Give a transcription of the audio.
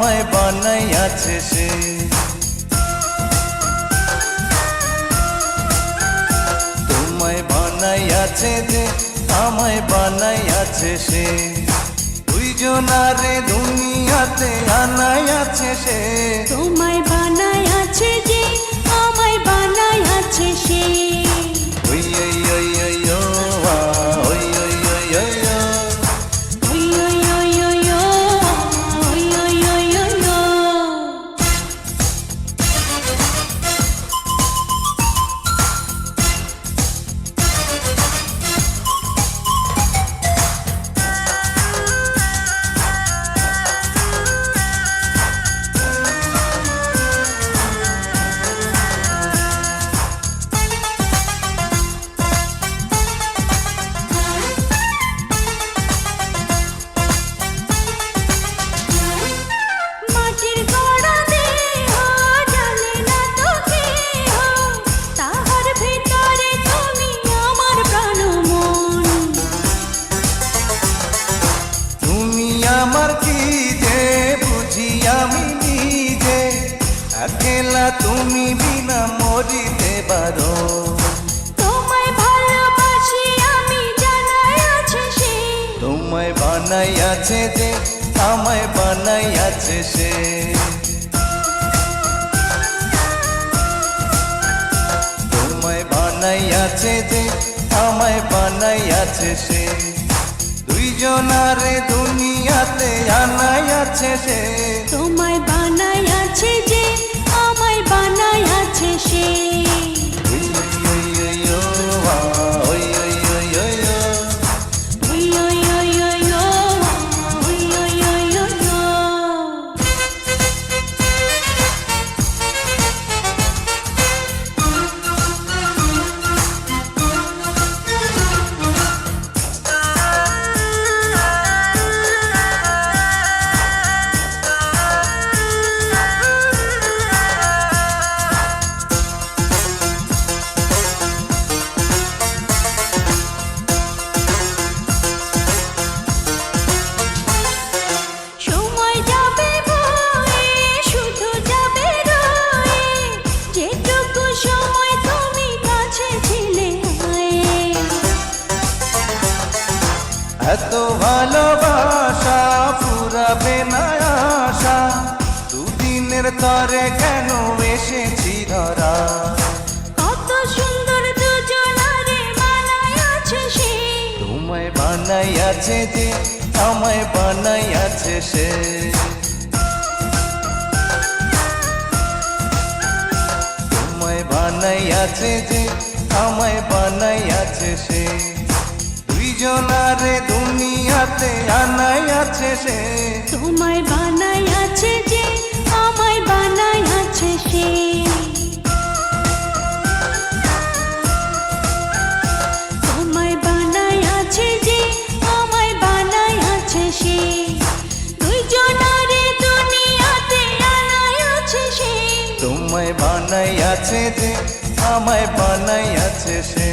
আমায় বানাইয়াছে সে। তোমায় বানাইয়াছে যে আমায় বানাইয়াছে সে, দুইজনারে দুনিয়াতে আনাইয়াছে সে। তোমায় বানাইয়াছে যে আমায় বানাইয়াছে সে। ওই ওই ওই ওই ও আ, ওই ওই ওই ওই ও। ওই ওই ওই ওই ও, ওই ওই ওই ওই ও। মাটির গড়া দেহ জানে না তো কেহ, তাহার ভিতরে তুমি আমার প্রাণ মন। তুমি আমার কি যে বুঝি আমি নিজে, একলা তুমি বিনা মরিতে পারো। তোমায় ভালোবাসি আমি জানাই আছে সে। তোমায় বানাইয়াছে যে আমায় বানাইয়াছে সে। তোমায় বানাইয়াছে যে আমায় বানাইয়াছে সে, দুইজনারে দুনিয়াতে আনাইয়াছে সে। তোমায় বানাইয়াছে যে আমায় বানাইয়াছে সে। ওই ওই ওই ও আ, ওই ওই ওই ওই ও। ওই ওই ওই ওই ও, ওই ওই ওই ওই ও। সময় যাবে বয়ে শুধু যাবে রয়ে, যেটুকু সময় তুমি কাছে ছিলে হয়ে। এত ভালোবাসা ফুরাবে না আশা, দুদিনের তরে কেন এসেছি ধরা। কত সুন্দর দুজনারে বানাইয়াছে সে। তোমায় বানাইয়াছে যে আমায় বানাইয়াছে সে। তোমায় বানাইয়াছে যে আমায় বানাইয়াছে সে, দুইজনারে দুনিয়াতে আনাইয়াছে সে। তোমায় বানাইয়াছে যে আমায় বানাইয়াছে সে। তোমায় বানাইয়াছে যে আমায় বানাইয়াছে সে, দুইজনারে দুনিয়াতে আনাইয়াছে সে। তোমায় বানাইয়াছে যে আমায় বানাইয়াছে সে।